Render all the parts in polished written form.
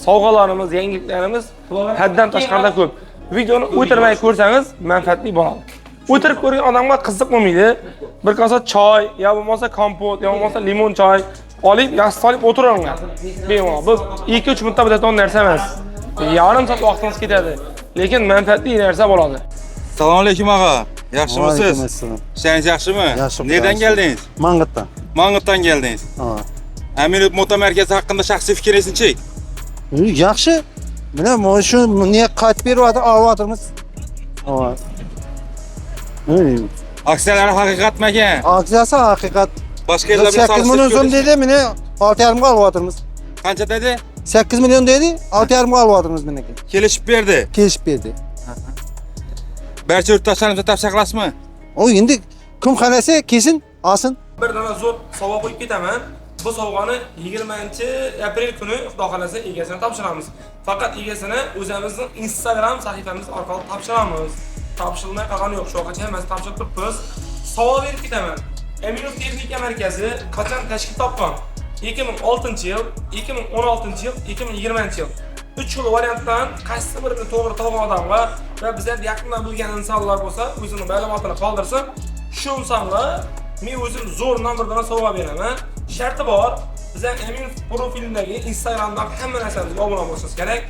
sovg'alarimiz, yangiliklarimiz haddan tashqarida ko'p. Videoni o'tirmay ko'rsangiz manfaatli bo'ladi. O'tirib ko'rgan odamga qiziq bo'lmaydi. Bir kosa choy, yo bo'lmasa kompot, yo bo'lmasa limon choy olib, yaxshi solib o'tiringlar. Bemalol. Bu 2-3 minutda bitadigan narsa emas. Yarim soat vaqtingiz ketadi, lekin manfaatli narsa bo'ladi. Assalomu alaykum og'a. Yaxshimisiz? Ishlaringiz yaxshimi? Nereden geldiniz? Mang'itdan. Mang'itdan geldiniz. Ha. Aminov moto markazi haqida shaxsiy fikringizni-chi? Yaxshi. Mana shu niye qaytib beryapti, olyapmiz. Ha. Aksiyalar haqiqatmi ekan? Aksiyasi haqiqat. Boshqa yerlar bilan 8 million so'm dedi, meni 6,5 ga olyapmiz. Qancha dedi? 8 million dedi, 6,5 ga olyapmiz meniki. Kelishib berdi. Kelishib berdi. Barcha yurtdoshlarimizga tavsiya qilasizmi? O endi kim xalasa kesin olsin. Bir dona zo'r sovg'a qo'yib ketaman. Bu sovg'ani 20-aprel kuni Xudo xolasa egasini topshiramiz. Faqat egasini o'zimizning Instagram sahifamiz orqali topshiramiz. Topshirilmay qolgani yo'q, shu vaqtgacha hammasi topshirib turibmiz. Savol berib ketaman. Aminov texnika markazi qachon tashkil topgan? 2006-yil, 2016-yil, 2020-yil. 3 xil variantdan qaysi birini to'g'ri topgan odamga va bizlar yaqindan bilgan insonlar bo'lsa, o'zining ma'lumotini qoldirsin. Shu insonga men o'zim zo'r nomerdan sovg'a beraman. Sharti bor, bizlar Aminov profilidagi Instagramdagi hamma narsamizga obuna bo'lishingiz kerak.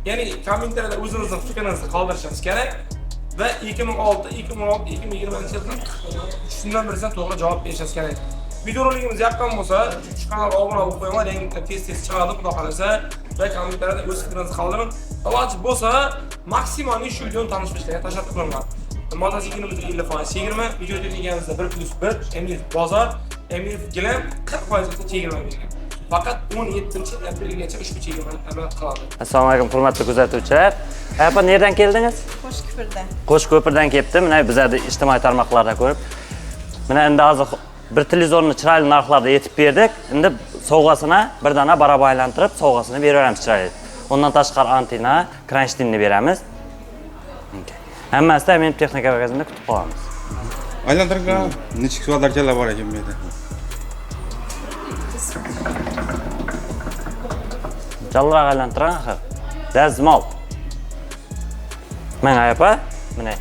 Ya'ni kommentariyada o'zingizning fikringizni qoldirishingiz kerak. Ve 2006, 2016, 2020 yılda shundan birisidan to'g'ri javob berishingiz kerak. Videorolikimiz yoqqan bo'lsa, shu kanalga obuna bo'lib qo'yinglar, yangiliklar tez-tez chiqadi, Xudo xolasa, va kommentariyada o'z fikringizni qoldiring. Iloji bo'lsa, maksimal shu videoni tanishtirishga tashabbus qilaman. Mototsiklimiz 50% chegirma, video texnikamizda 1+1, Aminov bozor, Aminov gilam 40% chegirma bergan. Faqat 17-aprelgacha ushbu chegirmani amal qiladi. Assalomu alaykum, hurmatli kuzatuvchilar. Apa nereden geldiniz? Qo'shko'pirdan. Qo'shko'pirdan kelibdi. Mana bizlarda ijtimoiy tarmoqlarda ko'rib. Mana endi hozir bir televizorni chiroyli narxlarda yetib berdik. Endi sovg'asini bir dona baraba aylantirib, sovg'asini beraveramiz chiroyli. Undan tashqari antena, kranshtinni beramiz. Hammasida men texnika markazida kutib qolamiz. Aylantiring, nechik soatlarchalar bor ekan bu yerda? Jalloq aylantirang axir. Dazmol. Mana apa? Mana.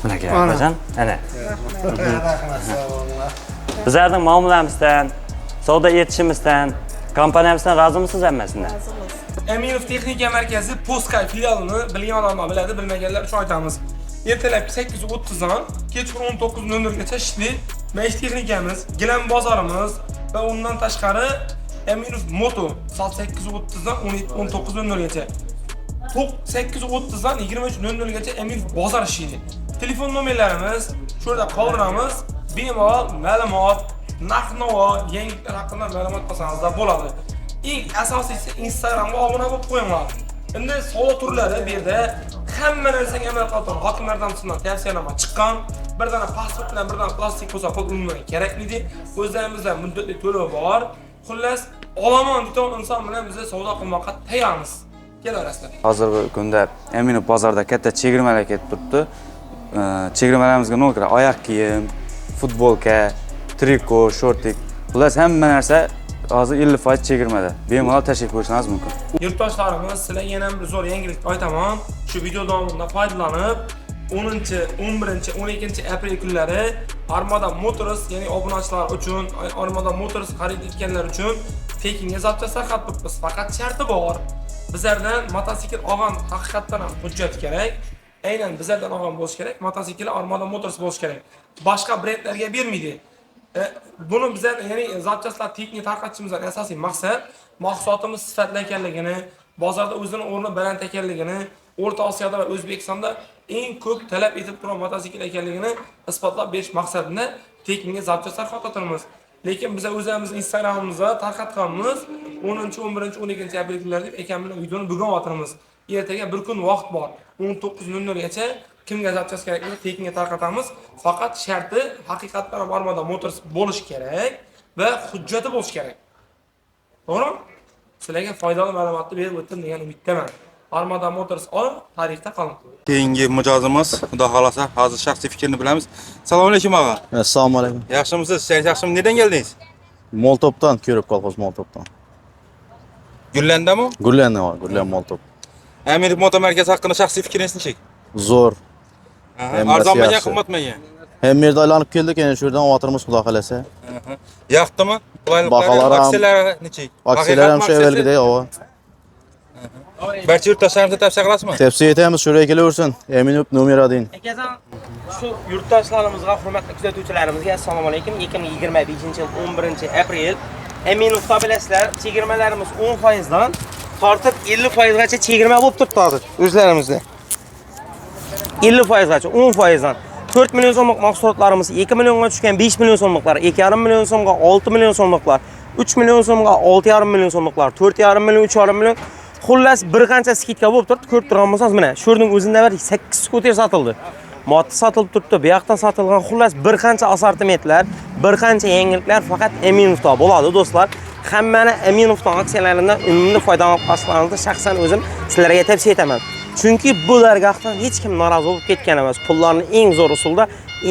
Mana akajon, ana. Bizlarning muomalamizdan, savdo etishimizdan, kompaniyamizdan rozimisiz hammasidan? Aminov texnika markazi Poskay filialini bilgan odamlar biladi, bilmaganlar uchun aytamiz. Ertalabki 8:30 dan kechqurun 19:00 gacha ishli mesh texnikamiz, gilam bozorimiz va undan tashqari Aminov moto soat 8:30 dan 19:00 gacha. 8:30 dan 23:00 gacha Aminov bozor ishlaydi. Telefon nomerlarimiz shu yerda qoldiramiz. Bemalol ma'lumot, narx-navo, yangiliklar haqida ma'lumot olsangiz bo'ladi. Eng asosiysi Instagramga obuna bo'lib qo'yinglar. Endi savdo turlari bu yerda hamma narsaga amal qiladi. Hokimlardan sundan tavsiyanoma chiqqan. Bir dona pasport bilan bir dona plastik bo'lsa qo'l unmay kerakmidi. O'zlarimizda muddatli to'lov bor. Xullas, olomon degan inson bilan biz savdo qilmoqqa tayyormiz. Kelarasizlar. Hozirgi kunda Aminov bozorda katta chegirmalar ketib turibdi. Chegirmalarimizga nima kerak? Oyoq kiyim, futbolka, triko, shortik. Xullas hamma narsa hozir 50% chegirmada. Bemalol tashrif buyurishingiz mumkin. Yurtdoshlarimiz, sizlarga yana bir zo'r yangilik aytaman. Shu video davomida foydalanib 10, 11, 12 aprel kunlari Armada Motors, ya'ni obunachilar uchun, Armada Motors xarid etganlar uchun Pekinga zapchastlar qattiqmiz. Faqat sharti bor. Bizlardan mototsikl olgan haqiqatdan ham hujjat kerak. Aynan bizlardan olgan bo'lish kerak. Mototsikl Armada Motors bo'lish kerak. Boshqa brendlarga bermaydi. Buni bizlar, ya'ni zapchastlar texnik tarqatishimizdan asosiy maqsad mahsulotimiz sifatli ekanligini, bozorda o'zining o'rni baland ekanligini, O'rta Osiyoda va O'zbekistonda eng ko'p talab etib turgan mototsikl ekanligini isbotlab berish maqsadida texnik zapchastlar tarqatamiz. Lekin biz o'zimiz Instagramimizda tarqatganmiz 10, 11, 12 aprel kunlarida ekan bilan videoni bugun o'tiramiz. Ertaga bir kun vaqt bor. 19:00 gacha kimga zapchast kerak bo'lsa texnika tarqatamiz. Faqat sharti haqiqatdan ham Armada Motors bo'lish kerak va hujjati bo'lish kerak. To'g'rimi? Sizlarga foydali ma'lumotni berib o'tdim degan umiddaman. Armada Motors olib, tarixda qoling. Keyingi mijozimiz, Xudo xolasa, hozir shaxsiy fikrni bilamiz. Assalomu alaykum og'a. Assalomu alaykum. Yaxshimisiz? Ishlaringiz yaxshimi? Nereden geldiniz? Moltopdan, Ko'rib kolxoz Moltopdan. Gullandami? Gullanma var, Gullan Molotov. Aminov moto markazi haqida shaxsiy fikringizni nechik? Zo'r. Arzonmagan, yaxshi. qimmatmagan. Hem yerda aylanib keldik, endi shu yerdan o'tirmiz xudo xolasa. Yoqdimi? Baholar ham- aksiyalari nechik? Aksiyalar ham shu avvalgidek, ova. Barcha yurtdoshlarimizga tavsiya qilasizmi? Tavsiya etamiz, shuraya kelaversin. Eminov nomer 1. Akazam, shu yurtdoshlarimizga, hurmatli kuzatuvchilarimizga assalomu alaykum. 2025-yil 11-aprel Aminovda bilasizlar, chegirmalarimiz 10% dan tortib 50% gacha chegirma bo'lib turibdi hozir o'zlarimizda. 50% gacha, 10% dan 4 million so'mlik mahsulotlarimiz 2 millionga tushgan, 5 million so'mliklar, 2,5 million so'mga 6 million so'mliklar, 3 million so'mga 6,5 million so'mliklar, 4,5 million, 3,5 million. Xullas bir qancha skidka bo'lib turibdi. Ko'rib turgan bo'lsangiz, mana shu yerning o'zida bir 8 skuter sotildi. Motto sotilib turibdi, bu yoqdan sotilgan xullas bir qancha assortimentlar, bir qancha yangiliklar faqat Aminovda bo'ladi do'stlar. Hammani Aminovdan aksiyalaridan unumli foydalanib qolishlarni shaxsan o'zim sizlarga tavsiya etaman. Chunki bu dargohdan hech kim norozi bo'lib ketgan emas. Pullarni eng zo'r usulda,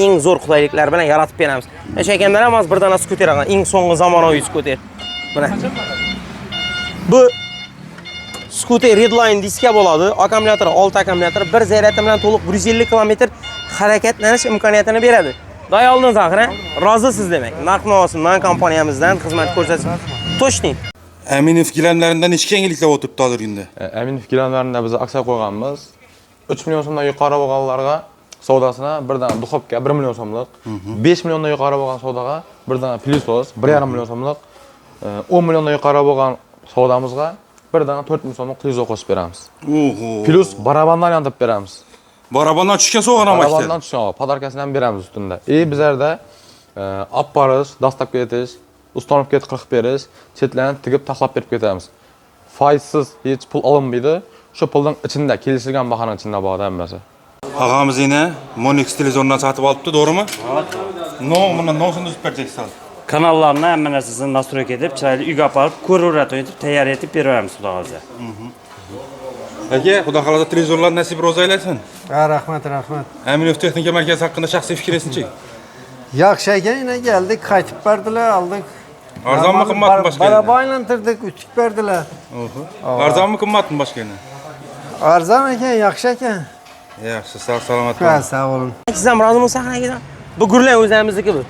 eng zo'r qulayliklar bilan yaratib beramiz. O'sha ekanlar ham bir dona skuter olgan, eng so'nggi zamonaviy skuter. Mana. Bu skuter Redline diska bo'ladi. Akkumulyatori 6 akkumulyator, bir zaryadi bilan to'liq 150 km harakatlanish imkoniyatini beradi. Day oldingiz axir, rozisiz demak. Narx-navosimdan kompaniyamizdan xizmat ko'rsatish. To'shning. Aminov gilamlaridan necha yangiliklar o'tiribdi hozir kunda? Aminov gilamlarida biz aksiya qo'yganmiz. 3 million so'mdan yuqori bo'lganlarga savdosini birdan duxovka 1 million so'mlik, 5 milliondan yuqori bo'lgan savdoga birdan plyusos 1,5 million so'mlik, 10 milliondan yuqori bo'lgan savdomizga birdan 4 million so'mlik qizo qo'shib beramiz. Oho. Plus barabandan yantib beramiz. Barabandan tushgan so'g'an ham Barabandan tushgan podarkasini ham beramiz ustunda. Bizlarda olib borish, dastlab ketish, ustanib ketib qilib berish, chetlarni tigib taxlab berib ketamiz. Foizsiz hech pul olinmaydi. Shu pulning ichida kelishilgan bahoning ichida bor hammasi. Ağamız yine Monix televizyondan satıb alıbdı, doğru mu? No, bundan ne olsun düzüp vereceksin? Kanallarni hamma narsasini nastroyka etib, chiroyli uyga olib borib, ko'raveradi etib, tayyor etib beramiz xudo xolasa. Aka, xudo xolasa televizorlar nasib ro'za aylasin. Ha, rahmat. Aminov texnika markazi haqida shaxsiy fikringizni-chi? Yaxshi ekan, yine geldik, qaytib berdilar, aldık. Arzonmi, qimmatmi boshqa? Baraba aylantirdik, o'tib berdilar. Arzonmi, qimmatmi boshqa yana? Arzon ekan, yaxshi ekan. Yaxshi, sog' salomat Ha, bo'ling. sağ olun. Siz ham rozi bo'lsangiz akadan. Bu Gurlan o'zimizniki bu.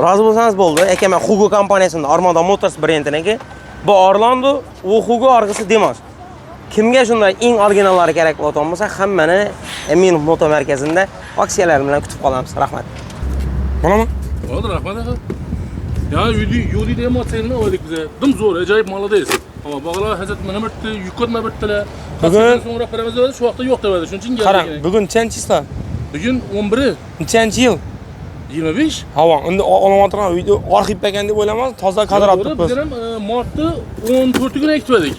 Rozi bo'lsangiz bo'ldi. Aka men Hugo kompaniyasida Armando Motors brendiniki. Bu Orlando, u Hugo arg'isi demas. Kimga shunday eng originallari kerak bo'lgan bo'lsa, hammani Aminov moto markazida aksiyalar bilan kutib qolamiz. Rahmat. Bo'ladimi? Oldu rahmat aka. Ya yodi de motelini oylik bize. Dım zor, acayip maladayız. Ama bağlar hazret mana bitti, yukotma bittiler. Bugün- Sonra paramız verdi, şu vaqtda yo'q debedi. Shuning uchun Qarang, keldik. bugun nechanchi chislo? Bugun 11, Nechanchi yil? 25. Havo, endi olamotiran video arxiv ekan deb o'ylayman, toza kadr olib Biz turibmiz. ham martda 14-kuni ekitdik.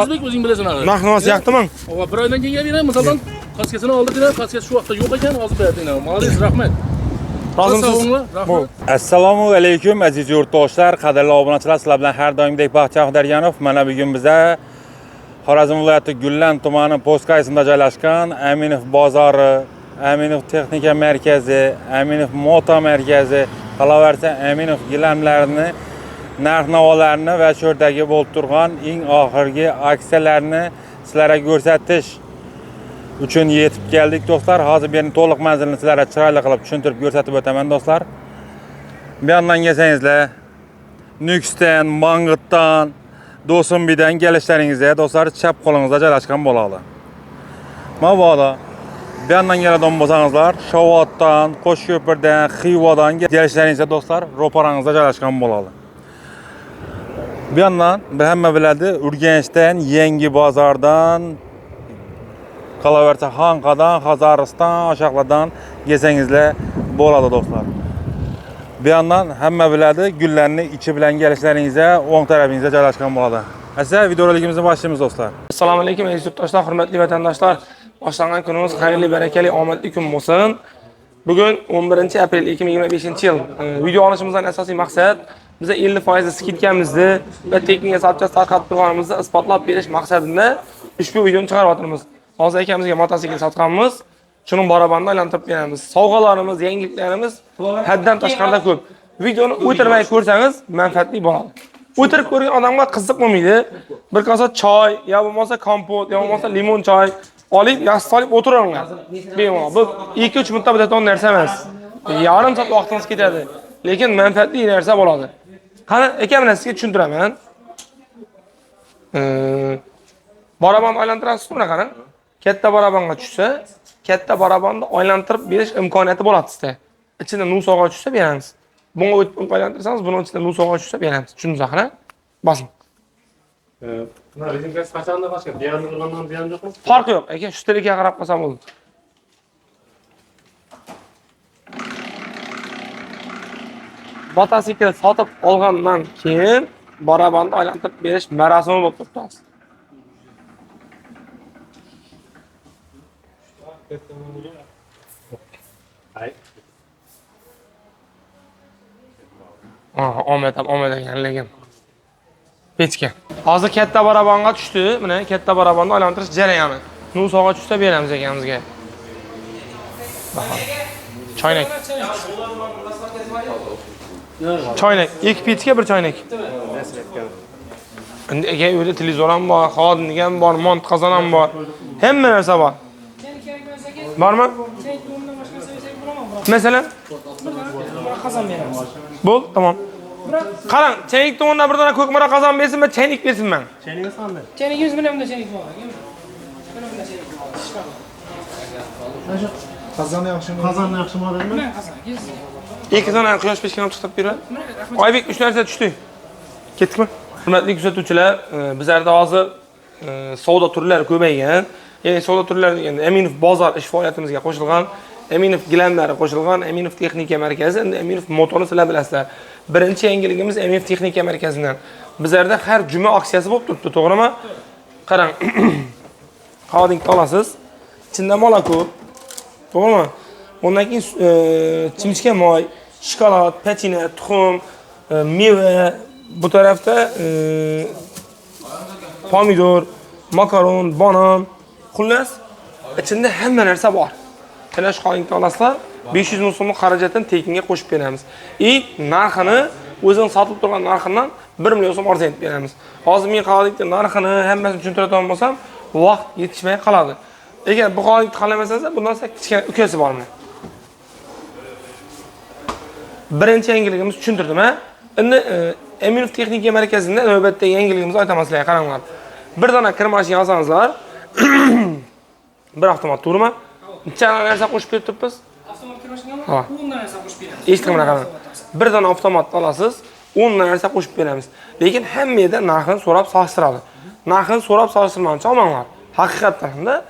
O'zbek o'zing bilasan hali. Narx-navos yoqdimi? Ava bir oydan keyin beramiz. Masalan, qaskasini oldik dedim, qaskas shu vaqtda yo'q ekan, hozir berdinglar. Malades, rahmat. Rozimisiz? Rahmat. Assalomu alaykum aziz yurtdoshlar, qadrli obunachilar, sizlar bilan har doimdek Baxtiyor Darganov. Mana bugun biza Xorazm viloyati Gullan tumani Postkaysida joylashgan Aminov bozori, Aminov texnika markazi, Aminov moto markazi, qolaversa Aminov gilamlarini, narx-navolarini va shu yerdagi bo'lib turgan eng oxirgi aksiyalarni sizlarga ko'rsatish uchun yetib keldik do'stlar. Hozir men to'liq manzilni sizlarga chiroyli qilib tushuntirib ko'rsatib o'taman do'stlar. Bu yerdan kelsangizlar, Nukusdan, Mang'itdan, Do'sonbidan kelishlaringizda do'stlar chap qo'lingizda joylashgan bo'ladi. Mabodo bu yerdan keladigan bo'lsangizlar, Shovotdan, Qo'shko'pirdan, Xivadan kelishlaringizda do'stlar ro'parangizda joylashgan bo'ladi. Bu yerdan hamma biladi, Urganchdan, Yangi bozordan, qolaversa Xanqadan, Xozariston, Oshaqlardan kelsangizlar bo'ladi do'stlar. Bu yandan hamma biladi, gullarni ichi bilan kelishlaringizda o'ng tarafingizda joylashgan bo'ladi. Asa videorolikimizni boshlaymiz do'stlar. Assalomu alaykum aziz yurtdoshlar, hurmatli vatandoshlar. Boshlangan kunimiz xayrli, barakali, omadli kun bo'lsin. Bugun 11-aprel 2025-yil. Video olishimizdan asosiy maqsad biza 50% skidkamizni va texnika sapchasi tarqatib turganimizni isbotlab berish maqsadida ushbu videoni chiqaryapmiz. Hozir akamizga mototsikl sotganmiz. Shuning barabandan aylantirib beramiz. Sovg'alarimiz, yangiliklarimiz haddan tashqarida ko'p. Videoni o'tirmay ko'rsangiz manfaatli bo'ladi. O'tirib ko'rgan odamga qiziq bo'lmaydi. Bir kosa choy, yo bo'lmasa kompot, yo bo'lmasa limon choy olib, yassi solib o'tiringlar. Bemalol. Bu 2-3 minutda bitadigan narsa emas. Yarim soat vaqtingiz ketadi, lekin manfaatli narsa bo'ladi. Qani, aka bilan sizga tushuntiraman. Barabonni aylantirasiz buni qarang. Katta barabonga tushsa, katta barabonni aylantirib berish imkoniyati bo'ladi sizda. Ichida nuv sog'a tushsa beramiz. Bunga o'tib aylantirsangiz, buning ichida nuv sog'a tushsa beramiz. Tushundingizmi, qani? Bosing. Rezinkasi qachondan boshqa? Buyog'idan qilgandan buyon yo'qmi? Farqi yo'q, aka, shu telega qarab qolsam bo'ldi. Motosikl sotib olgandan keyin barabonni aylantirib berish marosimi bo'lib turibdi. Omad ekan, lekin pechka. Hozir katta barabonga tushdi. Mana katta barabonni aylantirish jarayoni. Nuv sog'a tushsa beramiz ekanimizga. Choynak. Choynak, 2 pechka, 1 choynak. Endi aka, uyda televizor ham bor, xodimlik ham bor, mont qozon ham bor. Hamma narsa bor. Bormi? Masalan, qozon beramiz. Bo'l, tamom. Qarang, chaynik to'g'ridan bir dona ko'k mara qozon bersinmi, chaynik bersinmi? Chayningiz qanday? Chaynik 100 million chaynik bor. Qozonni yaxshimi? Qozonni yaxshimi oladimi? Men qozon. 2 dona quyosh pechkani olib chiqib beradi. Oybek 3 narsa tushdi. Ketdikmi? Hurmatli kuzatuvchilar, bizlarda hozir savdo turlari ko'paygan. Ya'ni savdo turlari deganda Aminov bozor ish faoliyatimizga qo'shilgan, Aminov gilamlari qo'shilgan, Aminov texnika markazi, endi Aminov motorni sizlar bilasizlar. Birinchi yangiligimiz Aminov texnika markazidan. Bizlarda har juma aksiyasi bo'lib turibdi, to'g'rimi? Qarang. Qodingni olasiz. Ichida molako. To'g'rimi? Undan keyin chimchka moy, shokolad, pechene, tuxum, meva, bu tarafda pomidor, makaron, banan, xullas, ichida hamma narsa bor. Talash qolingni olasizlar, 500 ming so'mlik xarajatni tekinga qo'shib beramiz. Narxini o'zing sotib turgan narxidan 1 million so'm arzon etib beramiz. Hozir men qolikni narxini hammasini tushuntiradigan bo'lsam, vaqt yetishmay qoladi. Agar bu qolikni qalamasangiz, bundan sonra kichkina ukasi bormi? Birinchi yangiligimiz tushuntirdim, ha? Endi Aminov texnika markazida navbatdagi yangiligimizni aytaman sizlarga, qaranglar. Bir dona kir mashina olsangizlar, bir avtomat to'g'rimi? Necha narsa qo'shib berib turibmiz? Avtomat kir mashinami? 10 narsa qo'shib beramiz. Eshitdim, qarang. Bir dona avtomat olasiz, 10 narsa qo'shib beramiz. Lekin hamma yerda narxini so'rab solishtiradi. Narxini so'rab solishtirmoqchi olmanglar. Haqiqatan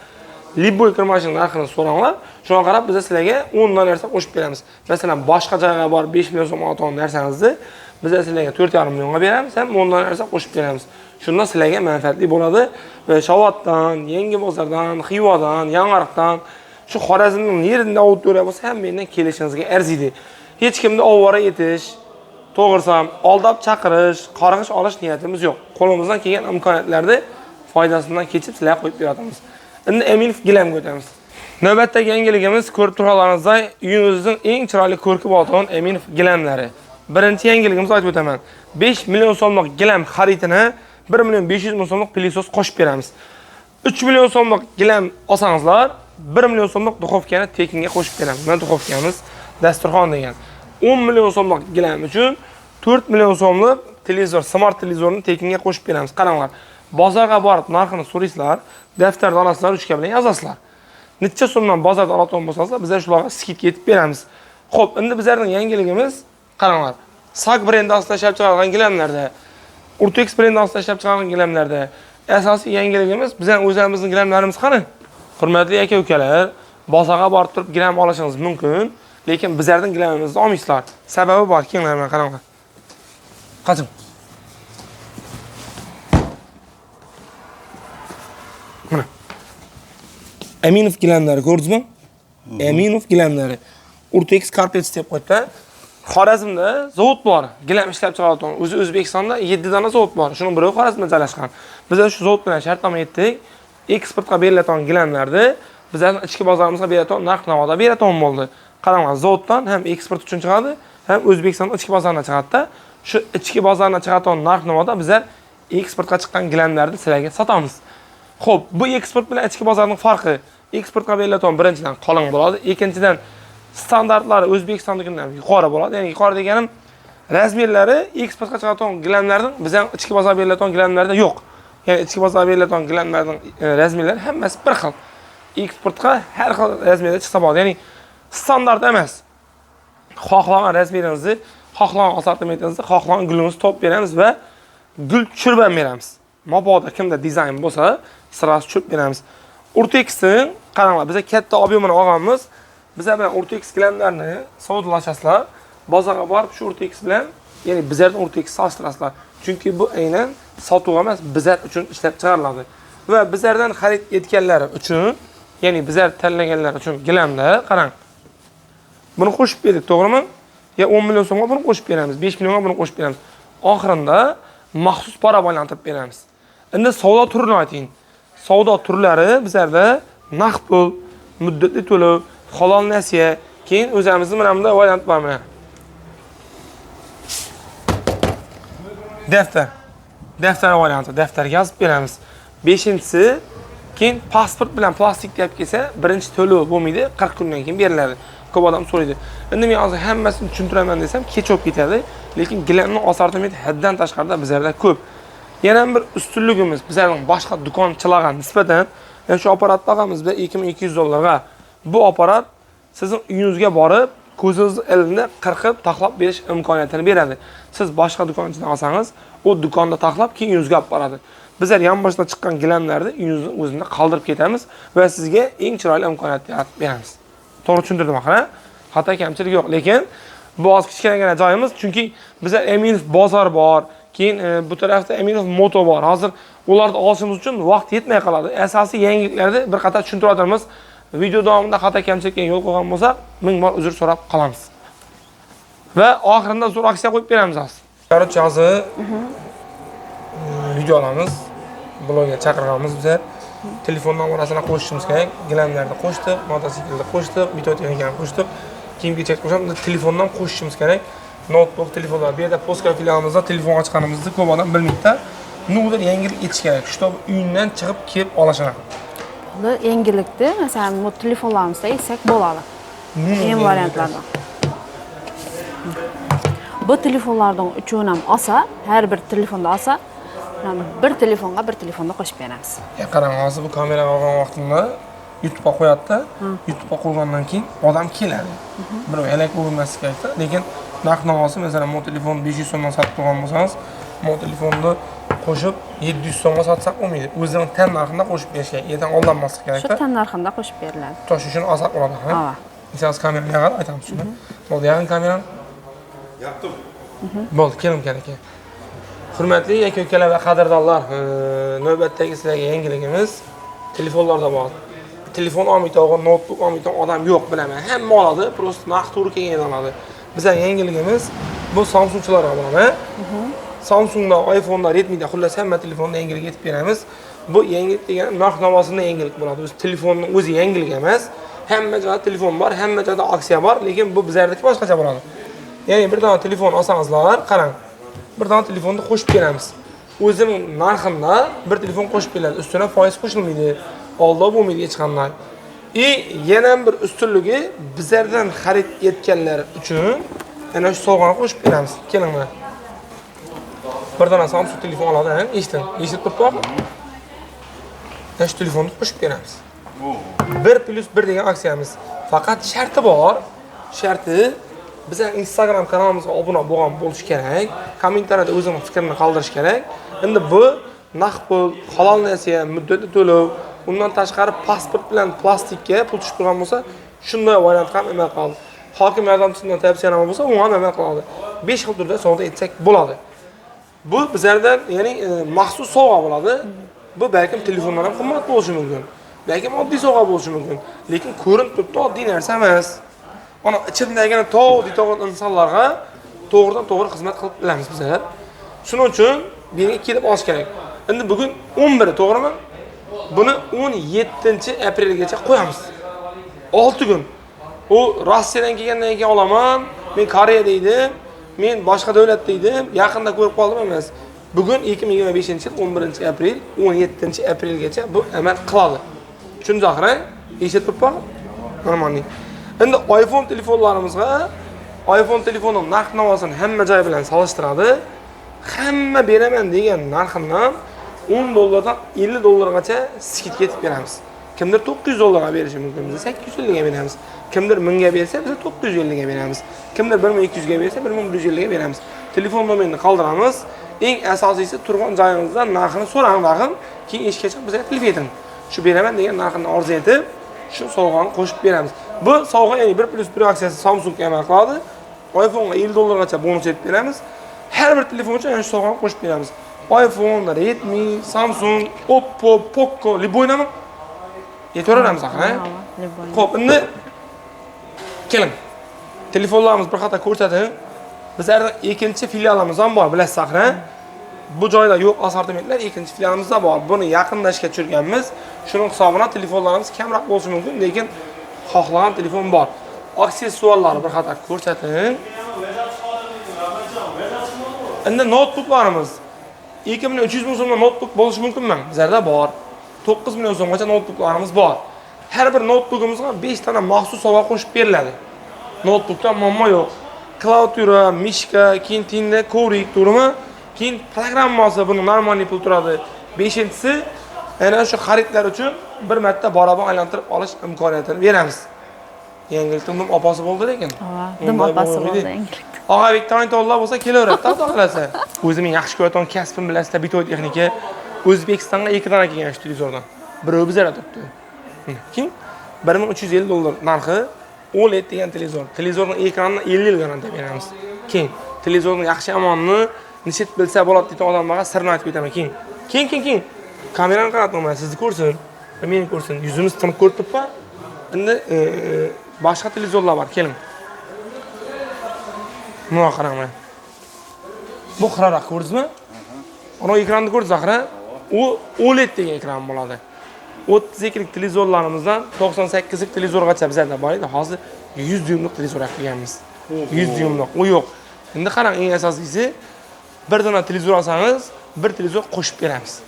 Liboy kir mashina narxini so'ranglar. Shunga qarab biz sizlarga 10 narsa qo'shib beramiz. Masalan, boshqa joyga borib 5 million so'm olgan narsangizni biz sizlarga 4,5 millionga beramiz, ham 10 narsa qo'shib beramiz. Shunda sizlarga manfaatli bo'ladi va Shovotdan, Yangi bozordan, Xivodan, Yangiariqdan, shu Xorazmning yerida auditoriya bo'lsa ham mendan kelishingizga arziydi. Hech kimni ovora etish, to'g'risam, aldab chaqirish, qarg'ish olish niyatimiz yo'q. Qo'limizdan kelgan imkoniyatlarni foydasidan kechib sizlarga qo'yib beramiz. Endi Aminov gilamga o'tamiz. Navbatdagi yangiligimiz ko'rib turganlaringizday, uyingizning eng chiroyli ko'rki bo'lgan Aminov gilamlari. Birinchi yangiligimizni aytib o'taman. 5 million so'mlik gilam xaridini 1 million 500 ming so'mlik pilisos qo'shib beramiz. 3 million so'mlik gilam olsangizlar, 1 million so'mlik duxovkani tekinga qo'shib beramiz. Mana duxovkamiz dasturxon degan. 10 million so'mlik gilam uchun 4 million so'mlik televizor, smart televizorni tekinga qo'shib beramiz. Qaranglar, bozorga borib narxini so'raysizlar, daftarda olasizlar, uchka bilan yozasizlar. Necha so'mdan bozorda oladigan bo'lsangiz, biz shularga skidka etib beramiz. Xo'p, endi bizlarning yangiligimiz, qaranglar, SAG brendi ostida ishlab chiqarilgan gilamlarda, Urtex brendi ostida ishlab chiqarilgan gilamlarda asosiy yangiligimiz bizning o'zimizning gilamlarimiz qani? Hurmatli aka-ukalar, bozorga borib turib gilam olishingiz mumkin, lekin bizlarning gilamimizni olmaysizlar. Sababi bor, kelinglar mana qaranglar. Qachon? Mana. Aminov gilamlari ko'rdingizmi? Aminov gilamlari. Urtex Carpet deb qo'yibdi. Xorazmda zavod bor. Gilam ishlab chiqaradigan. O'zi O'zbekistonda 7 dona zavod bor. Shuning biri Xorazmda joylashgan. Biz shu zavod bilan shartnoma etdik. Eksportga beriladigan gilamlarni bizning ichki bozorimizga beradigan narx-navoda beradigan bo'ldi. Qaranglar, zavoddan ham eksport uchun chiqadi, ham O'zbekiston ichki bozoriga chiqadi-da. shu ichki bozordan chiqadigan narx-navoda bizlar eksportga chiqqan gilamlarni sizlarga sotamiz. Xo'p, bu eksport bilan ichki bozorning farqi, eksportga beriladigan birinchidan qalin bo'ladi, ikkinchidan standartlari O'zbekistondagidan yuqori bo'ladi. Ya'ni yuqori deganim razmerlari eksportga chiqadigan gilamlarning bizning ichki bozorga beriladigan gilamlarda yo'q. Ya'ni ichki bozorga beriladigan gilamlarning razmerlari hammasi bir xil. Eksportga har xil razmerda chiqsa bo'ladi. Ya'ni standart emas. Xohlagan razmeringizni, xohlagan assortimentingizni, xohlagan gulingizni topib beramiz va gul tushirib ham beramiz. Mabodo kimda dizayn bo'lsa, sirasi tushirib beramiz. Urtexning qaranglar, biz katta ob'yemini olganmiz. Bizlar bilan Urtex gilamlarni savdolashasizlar. Bozorga borib shu Urtex bilan, ya'ni bizlardan Urtex solishtirasizlar. Chunki bu aynan sotuv emas, bizlar uchun ishlab chiqariladi. Va bizlardan xarid etganlar uchun, ya'ni bizlar tanlaganlar uchun gilamlar, qarang. Buni qo'shib berdik, to'g'rimi? Ya 10 million so'mga buni qo'shib beramiz, 5 millionga buni qo'shib beramiz. Oxirinda maxsus para aylantirib beramiz. Endi savdo turini ayting. Savdo turlari bizlarda naqd pul, muddatli to'lov, halol nasiya, keyin o'zimizni mana bunda aylantirib beramiz. Daftar varianti, daftarga yozib beramiz. 5-inchisi keyin pasport bilan plastik deb kelsa, birinchi to'lov bo'lmaydi, 40 kundan keyin beriladi. Ko'p odam so'raydi. Endi men hozir hammasini tushuntiraman desam, kech o'tib ketadi, lekin gilamning assortimenti haddan tashqarida bizlarda ko'p. Yana bir ustunligimiz bizlarning boshqa do'konchilarga nisbatan, yani shu apparatni olganmizda $2200 ga. Bu apparat sizning uyingizga borib, ko'zingizni ilmini qirqib taxlab berish imkoniyatini beradi. Siz boshqa do'konchidan olsangiz, u do'konda taxlab keyin uyingizga olib boradi. Bizlar yonboshdan chiqqan gilamlarni uyingizning o'zida qoldirib ketamiz va sizga eng chiroyli imkoniyat yaratib beramiz. To'g'ri tushuntirdim axir? Xato kamchilik yo'q, lekin bu oz kichkinagina joyimiz, chunki bizlar Eminov bozor bor, keyin bu tarafda Eminov moto bor. Hozir ularni olishimiz uchun vaqt yetmay qoladi. Asosiy yangiliklarni bir qator tushuntirib o'tamiz. Video davomida xato kamchilikka yo'l qo'ygan bo'lsak, ming bor uzr so'rab qolamiz. Va oxirida zo'r aksiya qo'yib beramiz hozir. Короче, hozir video olamiz. Blogga chaqirganmiz bizlar. Telefon nomerasini qo'shishimiz kerak. Gilamlarni qo'shdik, mototsiklni qo'shdik, bitotexnikani qo'shdik. Kiyim-kechak qo'shamiz, telefondan qo'shishimiz kerak. Notebook telefonlar. Bu yerda postka filialimizda telefon ochganimizni ko'p odam bilmaydi. Nimadir yangilik etish kerak. Shu uyindan chiqib kelib olashini. Bu yangilikda, masalan, bu telefonlarimizda esak bo'ladi. Ham variantlardan. Bu telefonlardan uchun ham olsa, har bir telefonda olsa, bir telefonga bir telefonda qo'shib beramiz. Qarang, hozir bu kameraga olgan vaqtimda YouTube'ga qo'yapti. YouTube'ga qo'ygandan keyin odam keladi. Birov elak bo'lmasligi kerak-da, lekin narx-navosi masalan, mo telefon 500 so'mdan sotib turgan bo'lsangiz, mo telefonni qo'shib 700 so'mga sotsak bo'lmaydi. O'zining tan narxida qo'shib berish kerak. Yerdan oldanmaslik kerak-da. Shu tan narxida qo'shib beriladi. Tosh uchun osaq bo'ladi, ha? Ha. Misol kameraga qarab aytamiz shuni. Bo'ldi, yaqin kamerani. Yoqdim. Bo'ldi, keling aka. Hurmatli aka-ukalar va qadrdonlar, navbatdagi sizlarga yangiligimiz telefonlarda bor. Telefon olmaydigan, notebook olmaydigan odam yo'q, bilaman. Hamma oladi, prosta narx to'g'ri kelgan oladi. Bizning yangiligimiz bu Samsungchilarga bo'ladi. Samsungda, iPhone'da, Redmi'da xullas hamma telefonda yangilik yetib beramiz. Bu yangilik degani narx-navosida yangilik bo'ladi. O'zi telefonning o'zi yangilik emas. Hamma joyda telefon bor, hamma joyda aksiya bor, lekin bu bizlardagi boshqacha bo'ladi. Ya'ni bir dona telefon olsangizlar, qarang. Bir dona telefonni qo'shib beramiz. O'zining narxida bir telefon qo'shib beriladi. Ustiga foiz qo'shilmaydi. Aldov bo'lmaydi hech qanday. Yana bir ustunligi bizlardan xarid etganlar uchun ana shu sovg'ani qo'shib beramiz. Keling mana. Bir dona Samsung telefon oladi, eshitdim. Eshitib turibmi? Ana shu telefonni qo'shib beramiz. 1+1 degan aksiyamiz. Faqat sharti bor. Sharti bizning Instagram kanalimizga obuna bo'lgan bo'lish kerak. Kommentariyada o'zingizning fikrini qoldirish kerak. Endi bu naqd pul, halol nasiya, muddatli to'lov, undan tashqari pasport bilan plastikka pul tushib turgan bo'lsa, shunday variant ham amal qiladi. Hokim yordamchisidan tavsiyanoma bo'lsa, u ham amal qiladi. 5 xil turda savdo etsak bo'ladi. Bu bizlardan, ya'ni maxsus sovg'a bo'ladi. Bu balkim telefondan ham qimmat bo'lishi mumkin. Balkim oddiy sovg'a bo'lishi mumkin. Lekin ko'rinib turibdi, oddiy narsa emas. Ana ichimdagina to'g'ri insonlarga to'g'ridan-to'g'ri xizmat qilib bilamiz bizlar. Shuning uchun menga kelib olish kerak. Endi bugun 11, to'g'rimi? Buni 17-aprelgacha qo'yamiz. 6 kun. U Rossiyadan kelgandan keyin olaman. Men Koreyada edim. Men boshqa davlatda edim, yaqinda ko'rib qoldim emas. Bugun 2025-yil 11-aprel, 17-aprelgacha bu amal qiladi. Tushundingizmi? Eshitib turibman. Normalniy. Endi iPhone telefonlarimizga iPhone telefonining narx-navosini hamma joy bilan solishtiradi. Hamma beraman degan narxidan $10 $50gacha skidka yetib beramiz. Kimdir $900 berishi mumkin, biz 850 ga beramiz. Kimdir 1000 ga bersa, biz 950 ga beramiz. Kimdir 1200 ga bersa, 1150 ga beramiz. Telefon nomerini qoldiramiz. Eng asosiysi turgan joyingizdan narxini so'rang tag'in, keyin eshikkacha bizga telefon eting. Shu beraman degan narxini arzu etib, shu sovg'ani qo'shib beramiz. Bu sovg'a ya'ni 1+1 aksiyasi Samsungga amal qiladi. iPhone'ga $50gacha bonus yetib beramiz. Har bir telefon uchun ana shu sovg'ani qo'shib beramiz. iPhone, Redmi, Samsung, Oppo, Poco, Liboynami? Yetaveramiz axir, ha? Xo'p, endi keling. Telefonlarimiz bir xato ko'rsating. Bizlarda ikkinchi filialimiz ham bor, bilasiz axir, ha? Bu joyda yo'q assortimentlar, ikkinchi filialimizda bor. Buni yaqinda ishga tushirganmiz. Shuning hisobiga telefonlarimiz kamroq bo'lishi mumkin, lekin xohlagan telefon bor. Aksessuarlarni bir xato ko'rsating. Endi notebooklarimiz 2300 ming so'mdan notebook bo'lishi mumkinmi? Bizlarda bor. 9 million so'mgacha notebooklarimiz bor. Har bir notebookimizga 5 ta maxsus sovg'a qo'shib beriladi. Notebookda muammo yo'q. Klaviatura, mishka, keyin tinda kovrik turimi, keyin programmasi buni normal pul turadi. 5-inchisi ana shu xaridlar uchun bir marta barabar aylantirib olish imkoniyatini beramiz. Yangilikning opasi bo'ldi lekin. Dim opasi bo'ldi yangilik. Og'abek To'yinto'llar bo'lsa kelaveradi, xohlasa. O'zimning yaxshi ko'rayotgan kasbim bilasizlar, Bitoy texnika O'zbekistonga ekran kelgan shu televizordan. Biri bizlarda turibdi. Keyin $1350 narxi OLED degan televizor. Televizorning ekranini 50 yil garantiya beramiz. Keyin televizorning yaxshi amonini nishit bilsa bo'ladi degan odamlarga sirni aytib beraman. Keyin kamerani qaratmayman, sizni ko'rsin, meni ko'rsin, yuzimiz tinib ko'rib turibman. Endi boshqa televizorlar bor, keling. Buna qarang. Bu xiraroq ko'rdingizmi? Ana ekranni ko'rdingiz axir. U OLED degan ekran bo'ladi. 30 lik televizorlarimizdan 98 lik televizorgacha bizlarda bor edi. Hozir 100 dyumlik televizor qilganmiz. 100 dyumlik. U yo'q. Endi qarang, eng asosiysi bir dona televizor olsangiz, bir televizor qo'shib beramiz.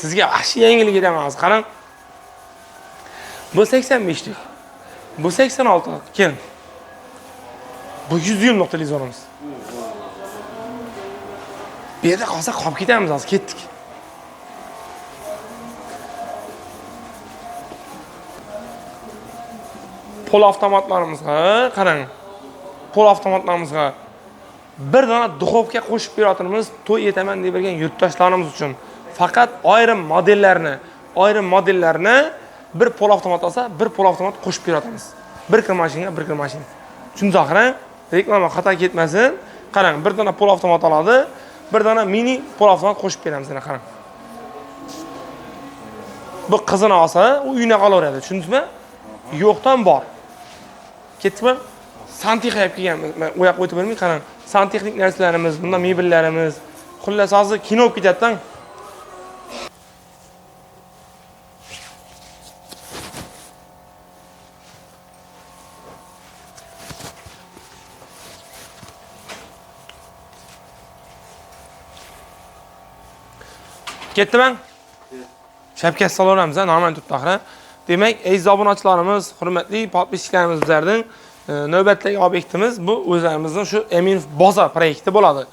Sizga yaxshi yangilik beramiz. Qarang. Bu 85 lik. Bu 86 lik. Keling. Bu 100 dyumlik televizorimiz. Bu yerda qolsa qolib ketamiz, hozir ketdik. Pol avtomatlarimizga qarang. Pol avtomatlarimizga bir dona duxovka qo'shib beramiz, to'y etaman deb bergan yurtdoshlarimiz uchun. Faqat ayrim modellarni bir pol avtomat olsa, bir pol avtomat qo'shib beramiz. Bir kir mashinaga, bir kir mashina. Tushundingizmi axir? Reklama xato ketmasin. Qarang, bir dona pol avtomat oladi, bir dona mini pol avtomat qo'shib beramiz, ana qarang. Bu qizini olsa, u uyina qolaveradi, tushundingizmi? Yo'qdan bor. Ketdimi? Santexnika olib kelganmiz. Men u yoqqa o'tib bermay, qarang. Santexnik narsalarimiz, bunda mebellarimiz, xullas hozir kino olib ketadi-dan. Ketdimi? Shapkasi solaramiz, normal turibdi axir. Demak, aziz obunachilarimiz, hurmatli podpischilarimiz bizlarning navbatdagi obyektimiz bu o'zlarimizning shu Eminov bozor proyekti bo'ladi.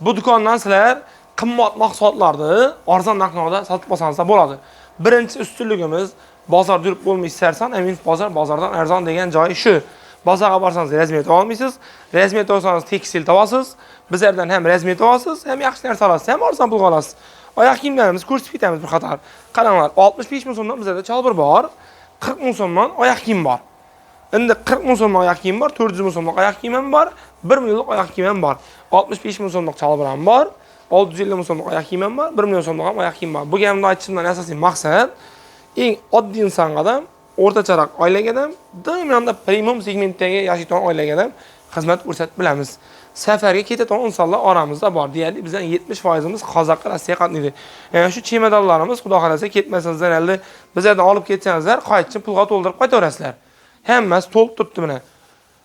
Bu do'kondan sizlar qimmat mahsulotlarni arzon narxlarda sotib olsangiz bo'ladi. Birinchi ustunligimiz bozor yurib bo'lmaysiz sarson, Eminov bozordan arzon degan joyi shu. Bozorga borsangiz razmer olmaysiz, razmer olsangiz tekstil topasiz, bizlardan ham razmer olasiz, ham yaxshi narsa olasiz, ham arzon pulga olasiz. Oyoq kiyimlarimizni ko'rsatib ketamiz bir qator. Qaranglar, 65 ming so'mdan bizlarda chalbir bor, 40 ming so'mdan oyoq kiyim bor. Endi 40 ming so'mdan oyoq kiyim bor, 400 ming so'mdan oyoq kiyim ham bor, 1 millionlik oyoq kiyim ham bor. 65 ming so'mdan chalbir ham bor, 650 ming so'mdan oyoq kiyim ham bor, 1 million so'mdan ham oyoq kiyim bor. Bu gapni aytishimdan asosiy maqsad eng oddiy inson odam, o'rtacharoq oilaga ham, doimlarda premium segmentdagi yashayotgan oilaga ham xizmat ko'rsatib bilamiz. Safarga ketadigan insonlar oramizda bor. Deyarli bizdan 70%imiz Qozoqqa, Rossiyaga qatnaydi. Ya'ni shu chemadonlarimiz xudo xolasa ketmasingizlar, endi bizlardan olib ketsangizlar, qaytchi pulga to'ldirib qaytaverasizlar. Hammasi to'lib turibdi mana.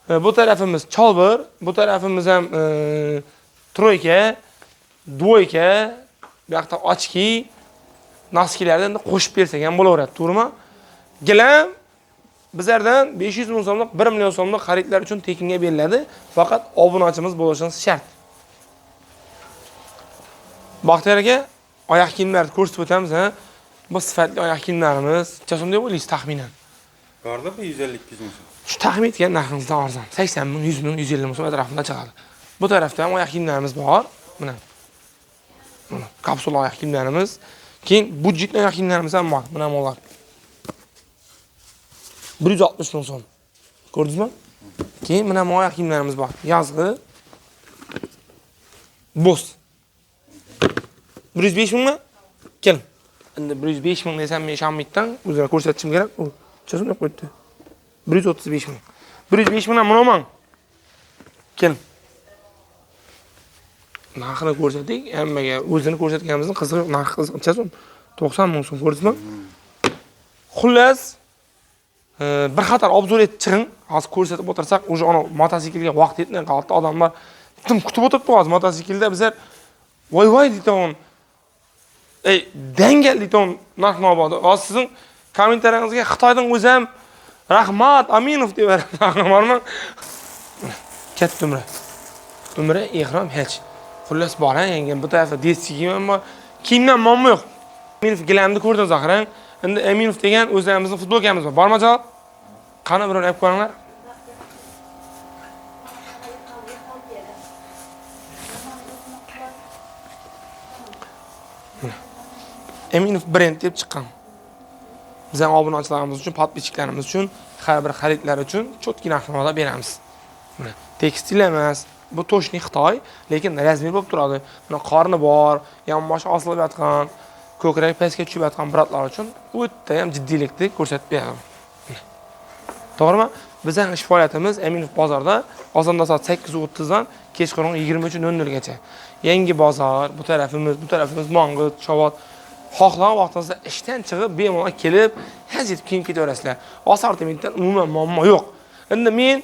Bu tarafimiz Chalber, bu tarafimiz ham Troyka, Dvoyka, bu yoqda ochki, noskilarni endi qo'shib bersak ham bo'laveradi, to'g'rimi? Gilam bizlardan 500 ming so'mlik, 1 million so'mlik xaridlar uchun tekinga beriladi. Faqat obunachimiz bo'lishingiz shart. Baxtiyor aka, oyoq kiyimlarni ko'rsatib o'tamiz, ha. Bu sifatli oyoq kiyimlarimiz necha so'm deb o'ylaysiz taxminan? Borda bu 150-200 ming so'm. Shu taxmin etgan narximizdan arzon. 80 ming, 100 ming, 150 ming so'm atrofida chiqadi. Bu tarafda ham oyoq kiyimlarimiz bor. Mana. Mana kapsula oyoq kiyimlarimiz. Keyin budjetli oyoq kiyimlarimiz ham bor. Mana mo'lar. 160 ming so'm. Ko'rdingizmi? Keyin mana oyoq kiyimlarimiz bor. Yozg'i. Boss. 105 mingmi? Kel. Endi 105 ming desam men ishonmayman. O'zimga ko'rsatishim kerak. U necha deb qo'ydi? 135 ming. 105 mingdan munoman. Kel. Narxini ko'rsating, hammaga o'zini ko'rsatganimizning qizig'i yo'q. Narxi qiziq. Necha so'm? 90 ming so'm, ko'rdingizmi? Xullas, bir qator obzor etib chiqing. Hozir ko'rsatib o'tirsak, o'sha ana mototsiklga vaqt yetmay qoldi. Odamlar tim kutib o'tiribdi hozir mototsiklda bizlar voy deyton. Ey, dangal deyton narx nobodi. Hozir sizning kommentariyangizga Xitoydan o'zi ham rahmat Aminov deb beradi. Katta umra ehrom hech. Xullas bor, yengam bu tarafda deskiyim bor. Kiyimdan muammo yo'q. Aminov gilamni ko'rdingiz axirang. Endi Aminov degan o'zlarimizning futbolkamiz bor. Bormi javob? Qani biron olib qo'yinglar. Aminov brend deb chiqqan. Bizning obunachilarimiz uchun, podpischilarimiz uchun, har bir xaridlar uchun cho'tki narxlarda beramiz. Mana tekstil emas, bu to'shni Xitoy, lekin razmer bo'lib turadi. Mana qorni bor, yonboshi osilib yotgan, ko'krak pastga tushib yotgan bratlar uchun o'ta ham jiddiylikni ko'rsatib beradi. To'g'rimi? Bizning ish faoliyatimiz Aminov bozorda ozonda soat 8:30 dan kechqurun 23:00 gacha. Yangi bozor, bu tarafimiz Mong'it, Shovot. Xohlagan vaqtingizda ishdan chiqib, bemalol kelib, hajit kiyib ketaverasizlar. Assortimentdan umuman muammo yo'q. Endi men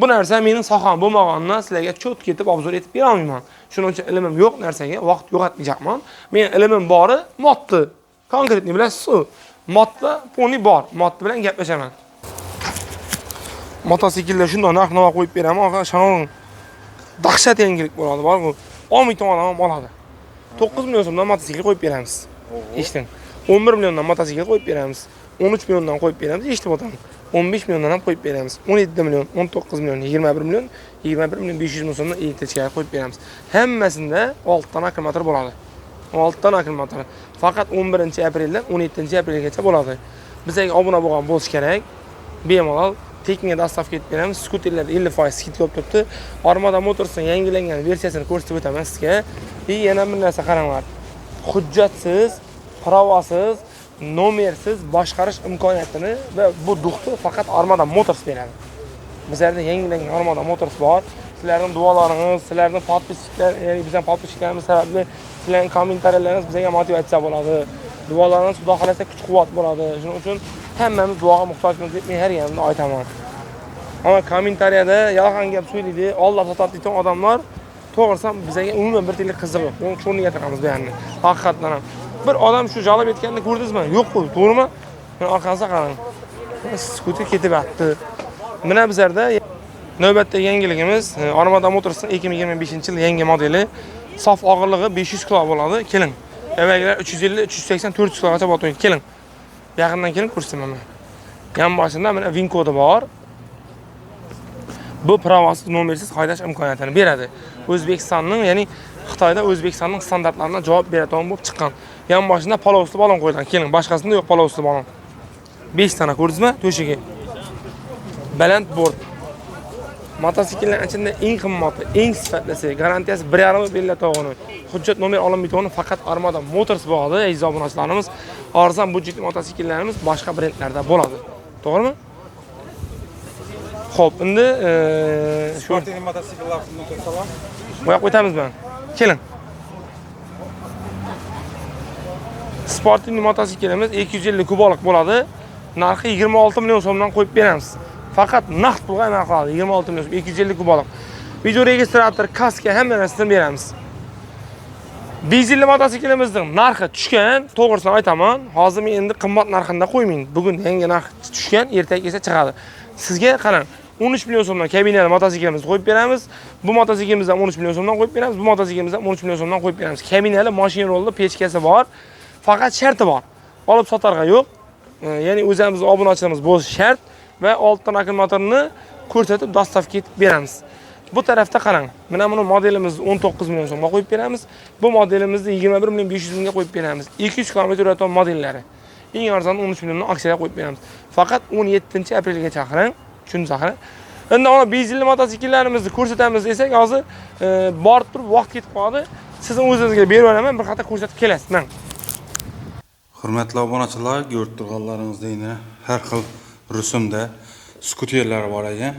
bu narsa mening soham bo'lmaganidan sizlarga cho't ketib obzor etib bera olmayman. Shuning uchun ilmim yo'q narsaga vaqt yo'qotmayapman. Men ilmim bori modni. Konkretni bilasiz-ku. Modda poni bor. Mod bilan gaplashaman. Mototsikllar shunday narx-navo qo'yib beraman, shanong dahshat yangilik bo'ladi, bor-ku. 10 ming to'g'on ham oladi. 9 million so'mdan mototsikl qo'yib beramiz. Eshiting. 11 milliondan mototsikl qo'yib beramiz. 13 milliondan qo'yib beramiz, eshitib o'tamiz. 15 milliondan ham qo'yib beramiz. 17 million, 19 million, 21 million, 21 million 500 ming so'mdan elektrikka qo'yib beramiz. Hammasida 6 ta akkumulyator bo'ladi. 6 ta akkumulyator. Faqat 11-apreldan 17-aprelgacha bo'ladi. Bizga obuna bo'lgan bo'lish kerak. Bemalol tekinga dastavka etib beramiz. Skuterlarda 50% skidka olib turibdi. Armada Motors'ning yangilangan versiyasini ko'rsatib o'taman sizga. Yana bir narsa qaranglar. Hujjatsiz, pravosiz, nomersiz boshqarish imkoniyatini va bu duxni faqat Armada Motors beradi. Bizlarda yangilangan Armada Motors bor. Sizlarning duolaringiz, sizlarning podpischilar, ya'ni bizning podpischilarimiz sababli sizlarning kommentariyalarıngiz bizga motivatsiya bo'ladi. Duolaringiz xudo xolasa kuch-quvvat bo'ladi. Shuning uchun hammamiz duoga muhtojmiz deb men har yamda aytaman. Ama kommentariyada yolg'on gap so'ylaydi, Alloh sotadi degan odamlar to'g'risam bizga umuman bir tiyinlik qiziq yo'q. Uni cho'rniga taqamiz bu yerni. Haqiqatan ham. Bir odam shu jalb etganini ko'rdingizmi? Yo'q-ku, to'g'rimi? Men orqasiga qarang. Skuter ketib yotdi. Mana bizlarda navbatdagi yangiligimiz Armada Motors'ning 2025-yil yangi modeli. Sof og'irligi 500 kg bo'ladi. Keling. Evvelgilar 350, 380, 400 kggacha botib keling. Yaqindan kelib ko'rsataman. Yan boshida mana VIN kodi bor. Bu pravosiz nomersiz haydash imkoniyatini beradi. O'zbekistonning, ya'ni Xitoyda O'zbekistonning standartlariga javob beradigan bo'lib chiqqan. Yan boshida polovsli balon qo'yilgan. Keling, boshqasida yo'q polovsli balon. 5 dona ko'rdingizmi? To'shiga. Baland bord. Mototsikllar ichida eng qimmati, eng sifatlisi, garantiyasi 1.5 bellatog'ini, hujjat nomer olinmayotgani faqat Armada Motors bo'ladi. Aziz obunachilarimiz, arzon budjetli mototsikllarimiz boshqa brendlarda bo'ladi. To'g'rimi? Xo'p, endi Sportli mototsikllar to'xtalib. Qo'yib o'tamizmi? Keling. Sportli mototsiklimiz 250 kubalik bo'ladi. Narxi 26 million so'mdan qo'yib beramiz. Faqat naqd pulga amal qiladi. 26 million, 250 kubalik. Video registrator, kaska hamma narsani beramiz. Benzinli motosiklimizning narxi tushgan, to'g'risini aytaman. Hozir men endi qimmat narxida qo'ymayman. Bugun yangi narx tushgan, ertaga esa chiqadi. Sizga qarang, 13 million so'mdan kabinali mototsiklimizni qo'yib beramiz. Bu mototsiklimizni ham 13 million so'mdan qo'yib beramiz. Bu mototsiklimizni ham 13 million so'mdan qo'yib beramiz. Kabinali mashina rolli pechkasi bor. Faqat sharti bor. Olib sotarga yo'q. Ya'ni o'zimiz obunachilarimiz bo'lishi shart va oltdan akkumulyatorni ko'rsatib dostavka etib beramiz. Bu tarafda qarang. Mana buni modelimizni 19 million so'mga qo'yib beramiz. Bu modelimizni 21 million 500 mingga qo'yib beramiz. 200 km yuradigan modellari. Eng arzon 13 milliondan aksiyaga qo'yib beramiz. Faqat 17-aprelga chaqiring. Tushundingizmi? Endi ona benzinli mototsikllarimizni ko'rsatamiz desak, hozir borib turib vaqt ketib qoladi. Sizni o'zingizga berib beraman, bir qator ko'rsatib kelasiz. Men Hurmatli obunachilar, ko'rib turganlaringizdek har xil rusumda skuterlar bor ekan.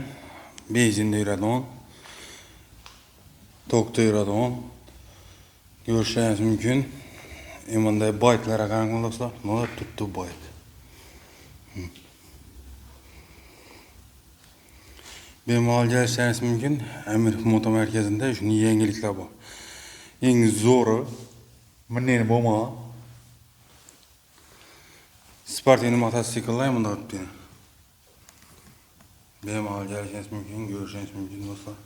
Benzinda yuradigan, tokda yuradigan. Ko'rishingiz mumkin. Bunday baytlarga qarang do'stlar. Mana tuttu bayt. Bemalol kelishingiz mumkin. Amirov moto markazida shuni yangiliklar bor. Eng zo'ri men bo'lma. Sportli mototsikllar ham bunda turibdi. Bemalol kelishingiz mumkin, ko'rishingiz mumkin do'stlar.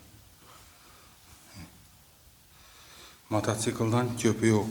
Mototsikldan ko'pi yo'q.